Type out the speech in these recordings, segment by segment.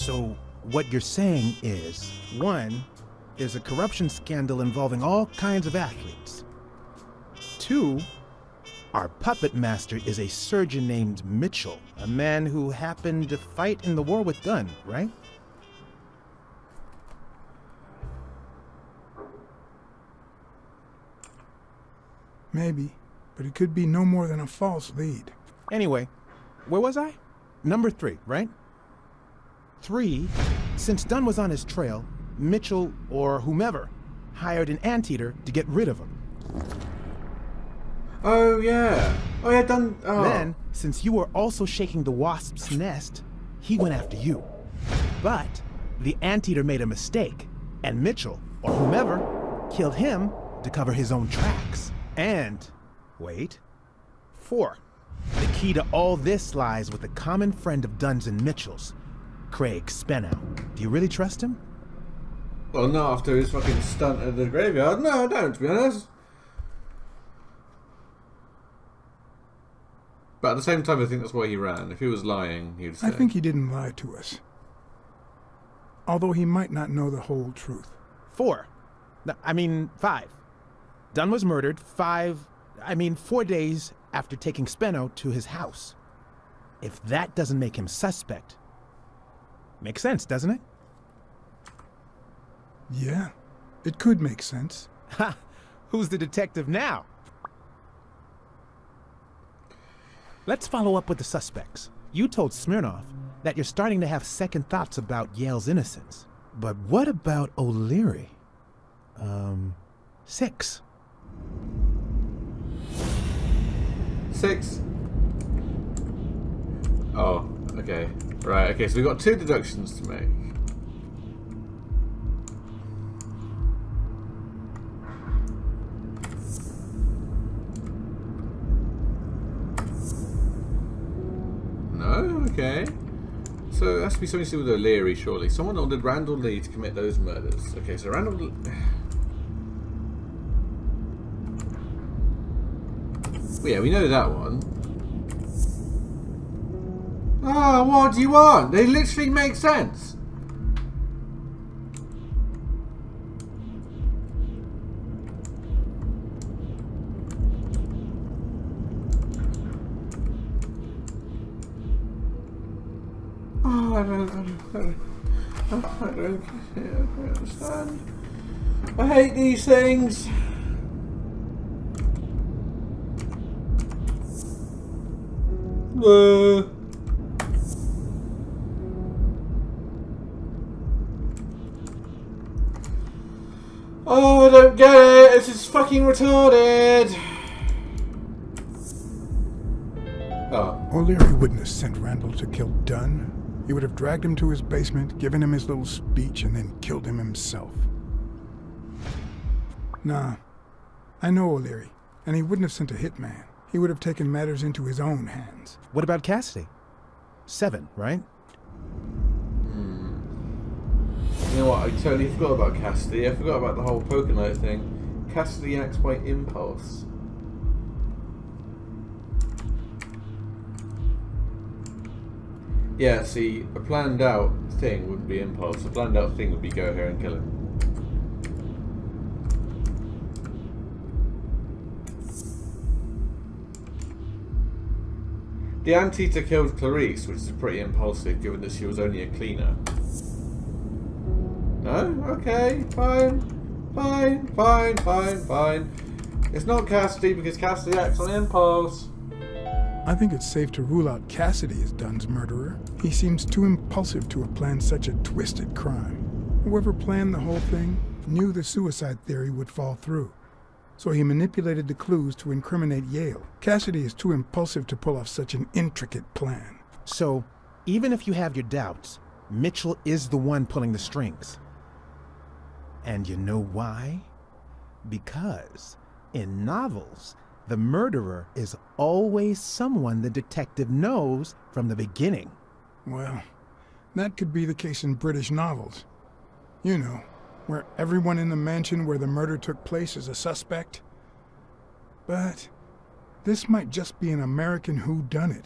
So what you're saying is, one, there's a corruption scandal involving all kinds of athletes. Two, our puppet master is a surgeon named Mitchell, a man who happened to fight in the war with Dunn, right? Maybe, but it could be no more than a false lead. Anyway, where was I? Number 3, right? 3, since Dunn was on his trail, Mitchell, or whomever, hired an anteater to get rid of him. Oh, yeah. Oh, yeah, Dunn... Oh. Then, since you were also shaking the wasp's nest, he went after you. But the anteater made a mistake, and Mitchell, or whomever, killed him to cover his own tracks. And, wait, 4. The key to all this lies with a common friend of Dunn's and Mitchell's, Craig Spenow. Do you really trust him? Well, not after his fucking stunt at the graveyard. No, I don't, to be honest. But at the same time, I think that's why he ran. If he was lying, he would say... I think he didn't lie to us. Although he might not know the whole truth. 4. No, I mean, 5. Dunn was murdered 4 days after taking Spenow to his house. If that doesn't make him suspect, makes sense, doesn't it? Yeah, it could make sense. Ha! Who's the detective now? Let's follow up with the suspects. You told Smirnoff that you're starting to have second thoughts about Yale's innocence. But what about O'Leary? 6. 6. Oh, okay. Right, okay, so we've got 2 deductions to make. No? Okay. So it has to be something to do with O'Leary, surely. Someone ordered Randall Lee to commit those murders. Okay, so Randall... Well, yeah, we know that one. Oh, what do you want? They literally make sense. Oh, I don't understand. I hate these things. Oh, I don't get it. This is fucking retarded. Oh. O'Leary wouldn't have sent Randall to kill Dunn. He would have dragged him to his basement, given him his little speech, and then killed him himself. Nah, I know O'Leary, and he wouldn't have sent a hitman. He would have taken matters into his own hands. What about Cassidy? 7, right? You know what, I totally forgot about Cassidy. I forgot about the whole poker night thing. Cassidy acts by impulse. Yeah, see, a planned out thing wouldn't be impulse. A planned out thing would be go here and kill him. The anteater killed Clarice, which is pretty impulsive given that she was only a cleaner. No? Okay, fine. Fine, fine, fine, fine. It's not Cassidy because Cassidy acts on impulse. I think it's safe to rule out Cassidy as Dunn's murderer. He seems too impulsive to have planned such a twisted crime. Whoever planned the whole thing knew the suicide theory would fall through. So he manipulated the clues to incriminate Yale. Cassidy is too impulsive to pull off such an intricate plan. So, even if you have your doubts, Mitchell is the one pulling the strings. And you know why? Because in novels, the murderer is always someone the detective knows from the beginning. Well, that could be the case in British novels. You know, where everyone in the mansion where the murder took place is a suspect. But this might just be an American whodunit.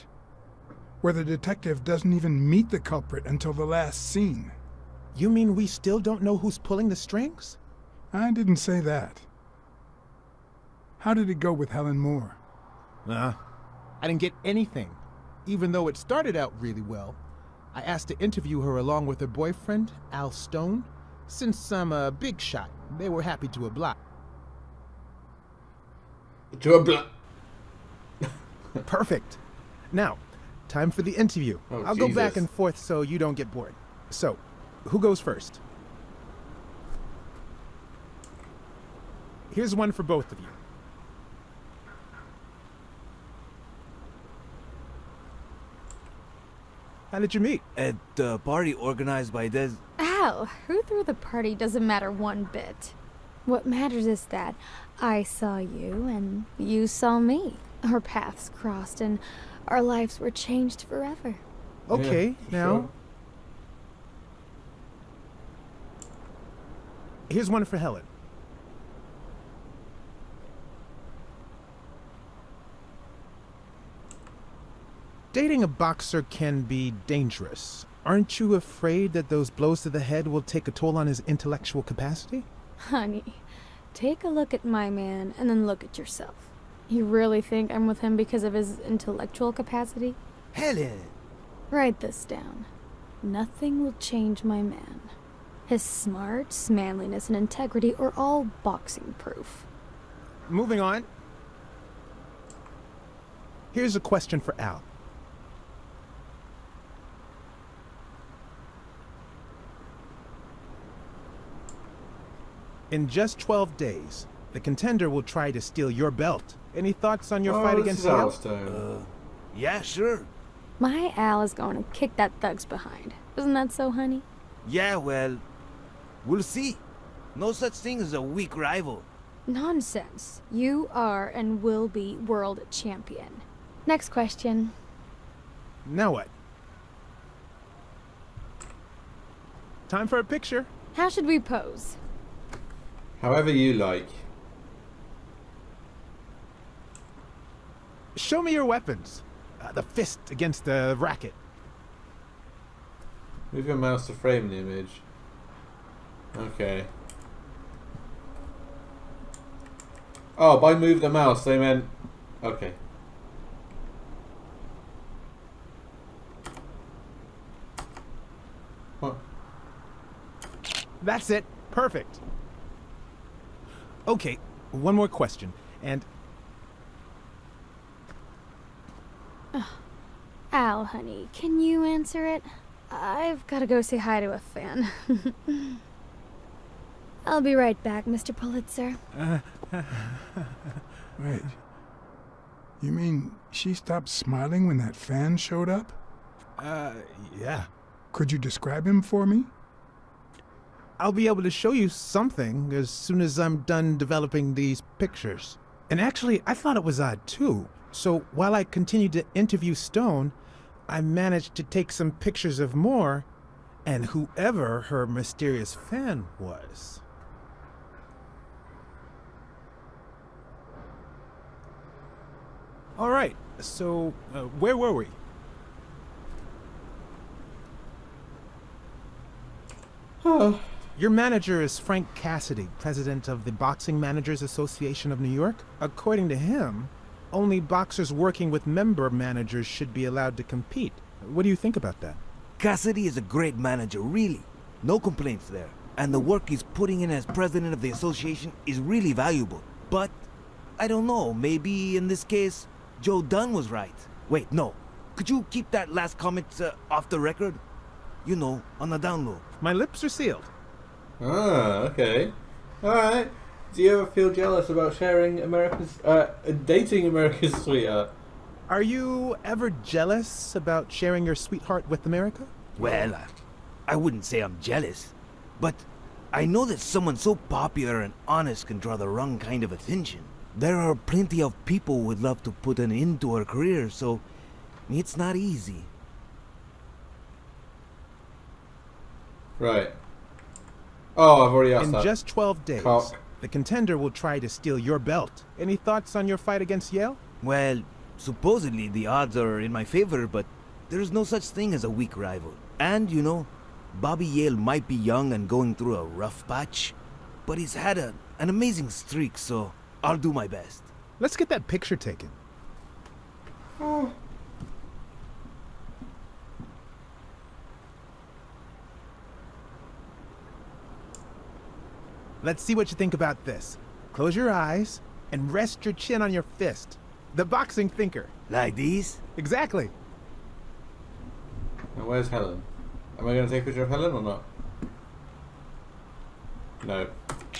where the detective doesn't even meet the culprit until the last scene. You mean we still don't know who's pulling the strings? I didn't say that. How did it go with Helen Moor? I didn't get anything, even though it started out really well. I asked to interview her along with her boyfriend, Al Stone. Since I'm a big shot, they were happy to oblige. Perfect. Now, time for the interview. I'll go back and forth so you don't get bored. So, who goes first? Here's one for both of you. How did you meet? At the party organized by Des. Al, who threw the party doesn't matter one bit. What matters is that I saw you and you saw me. Our paths crossed and our lives were changed forever. Okay, yeah, now. sure. Here's one for Helen. Dating a boxer can be dangerous. Aren't you afraid that those blows to the head will take a toll on his intellectual capacity? Honey, take a look at my man and then look at yourself. You really think I'm with him because of his intellectual capacity? Helen! Write this down. Nothing will change my man. His smarts, manliness, and integrity are all boxing proof. Moving on. Here's a question for Al. In just 12 days, the contender will try to steal your belt. Any thoughts on your fight against Al? Yeah, sure. My Al is going to kick that thug's behind. Isn't that so, honey? Yeah, well, we'll see. No such thing as a weak rival. Nonsense. You are and will be world champion. Next question. Now what? Time for a picture. How should we pose? However you like. Show me your weapons. The fist against the racket. Move your mouse to frame the image. Okay. Oh, by move the mouse, they meant... Okay. What? That's it. Perfect. Okay, one more question. And Al, honey, can you answer it? I've got to go say hi to a fan. I'll be right back, Mr. Pulitzer. Wait. You mean she stopped smiling when that fan showed up? yeah. Could you describe him for me? I'll be able to show you something as soon as I'm done developing these pictures. And actually, I thought it was odd too. So while I continued to interview Stone, I managed to take some pictures of Moor and whoever her mysterious fan was. All right, so where were we? Your manager is Frank Cassidy, president of the Boxing Managers Association of New York. According to him, only boxers working with member managers should be allowed to compete. What do you think about that? Cassidy is a great manager, really. No complaints there. And the work he's putting in as president of the association is really valuable. But, I don't know, maybe in this case, Joe Dunn was right. Wait, no. Could you keep that last comment off the record? You know, on the down low. My lips are sealed. Ah, okay. Alright. Do you ever feel jealous about sharing dating America's sweetheart? Are you ever jealous about sharing your sweetheart with America? Well, I wouldn't say I'm jealous. But I know that someone so popular and honest can draw the wrong kind of attention. There are plenty of people who would love to put an end to her career, so it's not easy. Right. Oh, I've already asked In that. just 12 days, Cock. the contender will try to steal your belt. Any thoughts on your fight against Yale? Well, supposedly the odds are in my favor, but There's no such thing as a weak rival. And, you know, Bobby Yale might be young and going through a rough patch, but he's had an amazing streak, so I'll do my best. Let's get that picture taken. Oh. Let's see what you think about this. Close your eyes and rest your chin on your fist. The boxing thinker. Like these? Exactly. Now where's Helen? Am I going to take a picture of Helen or not? No.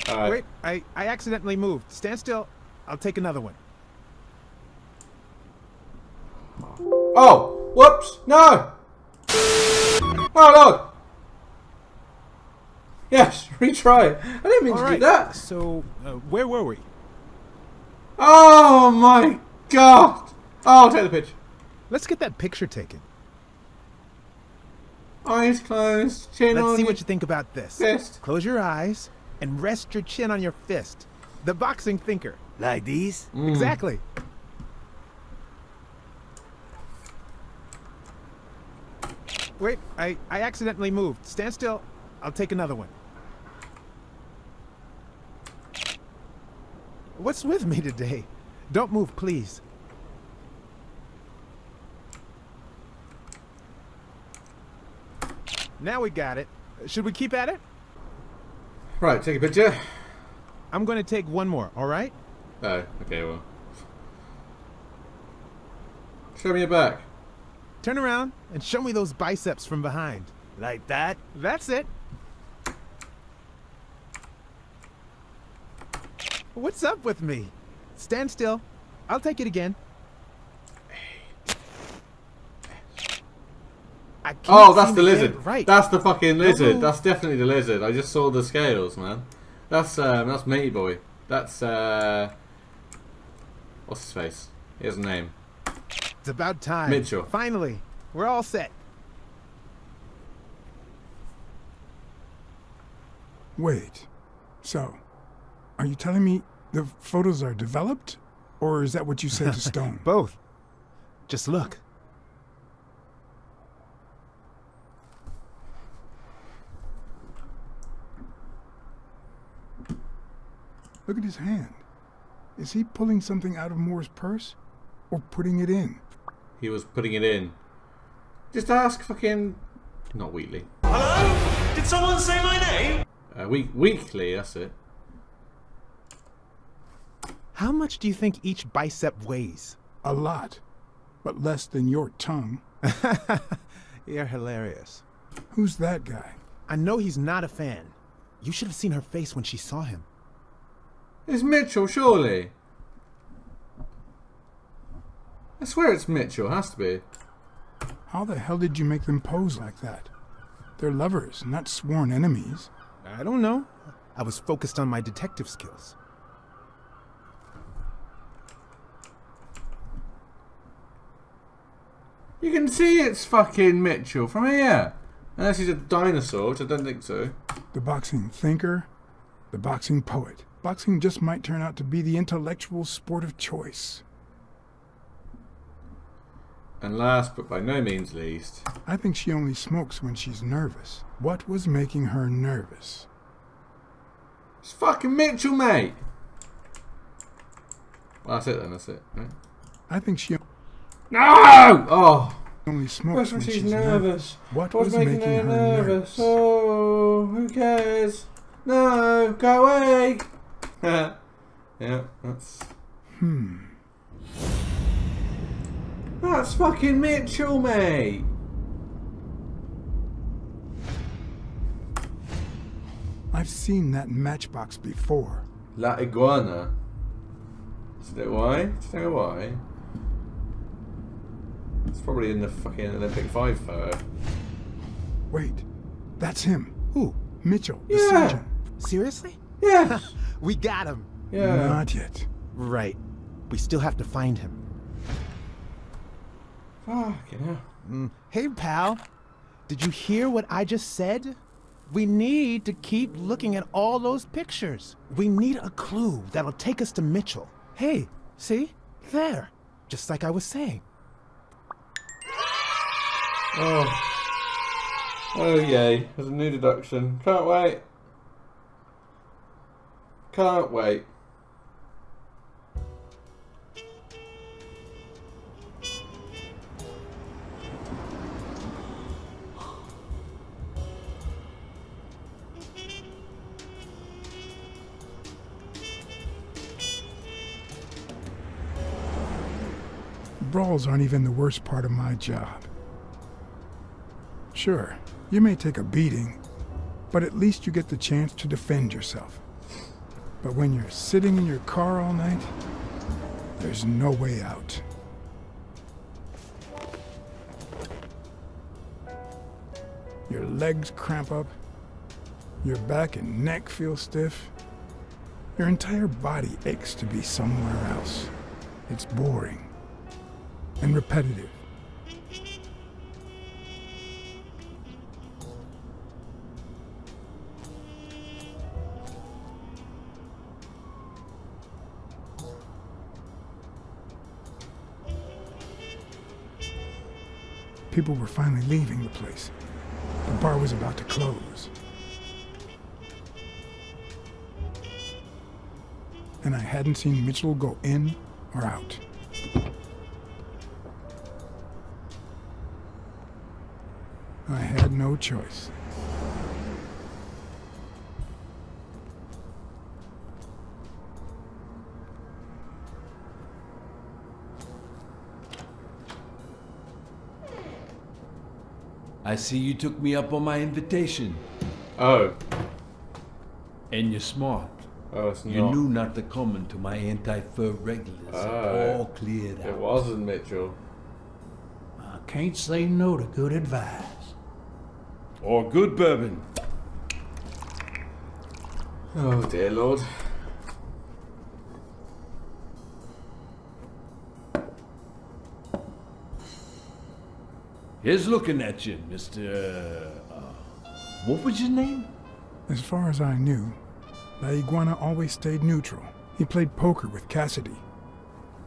Alright. Wait, I accidentally moved. Stand still. I'll take another one. Oh! Whoops! No! Oh Lord! Yes, retry. I didn't mean to do that. So, where were we? Oh my God! Oh, I'll take the picture. Let's get that picture taken. Eyes closed, chin on. Let's see what you think about this. Fist. Close your eyes and rest your chin on your fist. The boxing thinker. Like these? Exactly. Wait, I accidentally moved. Stand still. I'll take another one. What's with me today? Don't move, please. Now we got it. Should we keep at it? Right, take a picture. I'm going to take one more, all right? Oh, okay, well. Show me your back. Turn around and show me those biceps from behind. Like that? That's it. What's up with me? Stand still. I'll take it again. Oh, that's the lizard. Right. That's the fucking lizard. move. That's definitely the lizard. I just saw the scales, man. That's Matey Boy. That's what's his face? He has a name. It's about time. Mitchell. Finally, we're all set. Wait. So, are you telling me the photos are developed? Or is that what you said to Stone? Both. Just look. Look at his hand. Is he pulling something out of Moor's purse? Or putting it in? He was putting it in. Just ask fucking... Not Wheatley. Hello? Did someone say my name? Weekly, that's it. How much do you think each bicep weighs? A lot. But less than your tongue. You're hilarious. Who's that guy? I know he's not a fan. You should have seen her face when she saw him. It's Mitchell, surely. I swear it's Mitchell, has to be. How the hell did you make them pose like that? They're lovers, not sworn enemies. I don't know. I was focused on my detective skills. You can see it's fucking Mitchell from here. Unless he's a dinosaur, which I don't think so. The boxing thinker, the boxing poet. Boxing just might turn out to be the intellectual sport of choice. And last, but by no means least... I think she only smokes when she's nervous. What was making her nervous? It's fucking Mitchell, mate! Well, that's it then, that's it. Right? I think she No! Oh! only smokes when she's nervous. nervous. What What's was making her nervous? Oh, who cares? No, go away! Yeah, that's... That's fucking Mitchell, mate! I've seen that matchbox before. La IGUANA. Is that why? Do you know why? It's probably in the fucking Olympic 5 photo. Wait, that's him. Who? Mitchell, the Yeah. surgeon. Seriously? Yeah! We got him. Yeah. Not yet. Right. We still have to find him. Fucking hell. Hey, pal. Did you hear what I just said? We need to keep looking at all those pictures. We need a clue that'll take us to Mitchell. Hey, see? There. Just like I was saying. Oh. Oh yay, there's a new deduction. Can't wait. Can't wait. Brawls aren't even the worst part of my job. Sure, you may take a beating, but at least you get the chance to defend yourself. But when you're sitting in your car all night, there's no way out. Your legs cramp up, your back and neck feel stiff. Your entire body aches to be somewhere else. It's boring and repetitive. People were finally leaving the place. The bar was about to close. And I hadn't seen Mitchell go in or out. I had no choice. I see you took me up on my invitation. Oh. And you're smart. Oh, it's not. You knew not to come into my anti-fur regulars. All cleared out. It wasn't Mitchell. I can't say no to good advice. Or good bourbon. Oh dear Lord. Here's looking at you, Mr. What was your name? As far as I knew, La Iguana always stayed neutral. He played poker with Cassidy.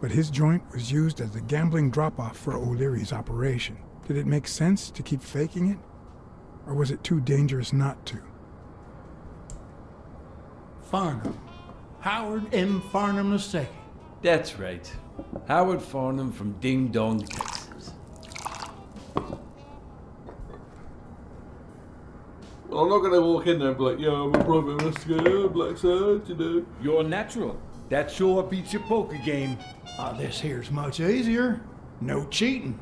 But his joint was used as the gambling drop-off for O'Leary's operation. Did it make sense to keep faking it? Or was it too dangerous not to? Farnham. Howard M. Farnham II. That's right. Howard Farnham from Ding Dong, Texas. Well, I'm not going to walk in there and be like, yo, I'm a private investigator, Blacksad, you know. You're natural. That sure beats your poker game. This here's much easier. No cheating.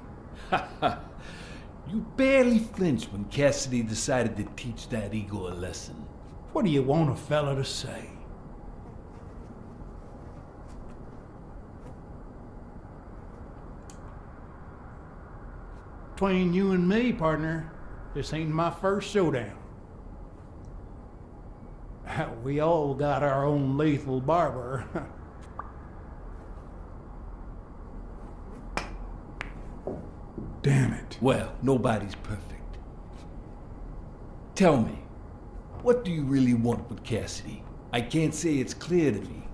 You barely flinched when Cassidy decided to teach that ego a lesson. What do you want a fella to say? Between you and me, partner, this ain't my first showdown. We all got our own lethal barber. Damn it. Well, nobody's perfect. Tell me, what do you really want with Cassidy? I can't say it's clear to me.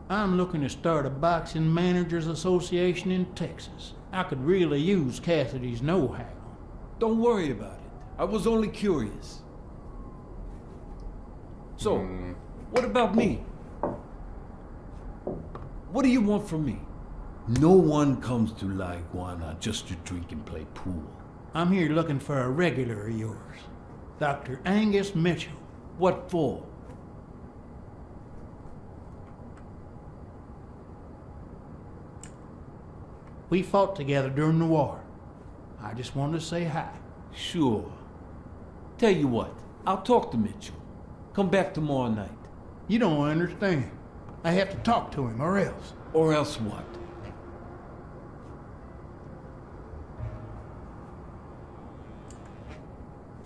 I'm looking to start a boxing managers association in Texas. I could really use Cassidy's know-how. Don't worry about it. I was only curious. So, what about me? What do you want from me? No one comes to La Iguana just to drink and play pool. I'm here looking for a regular of yours, Dr. Angus Mitchell. What for? We fought together during the war. I just wanted to say hi. Sure. Tell you what, I'll talk to Mitchell. Come back tomorrow night. You don't understand. I have to talk to him, or else. Or else what?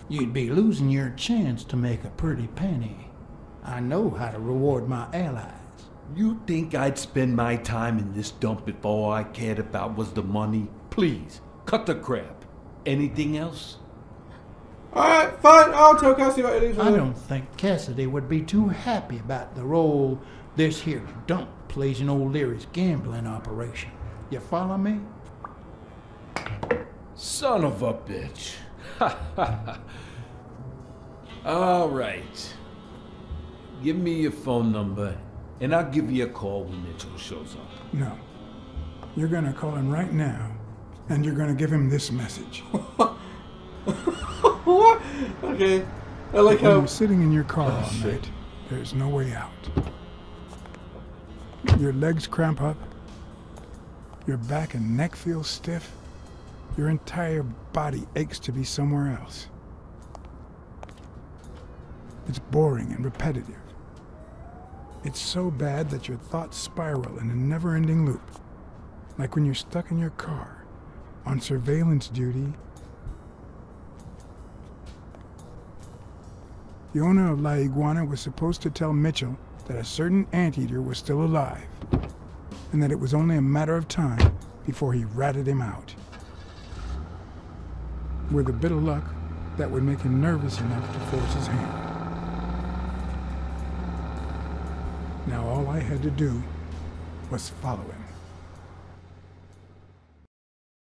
You'd be losing your chance to make a pretty penny. I know how to reward my allies. You think I'd spend my time in this dump if all I cared about was the money? Please, cut the crap. Anything else? Alright, fine, I'll tell Cassidy what it is. I don't think Cassidy would be too happy about the role this here dump plays in O'Leary's gambling operation. You follow me? Son of a bitch. All right. Give me your phone number, and I'll give you a call when Mitchell shows up. No. You're gonna call him right now, and you're gonna give him this message. What? Okay. I like When how... you're sitting in your car all night, there's no way out. Your legs cramp up, your back and neck feel stiff, your entire body aches to be somewhere else. It's boring and repetitive. It's so bad that your thoughts spiral in a never-ending loop. Like when you're stuck in your car, on surveillance duty. The owner of La Iguana was supposed to tell Mitchell that a certain anteater was still alive, and that it was only a matter of time before he ratted him out. With a bit of luck, that would make him nervous enough to force his hand. Now all I had to do was follow him.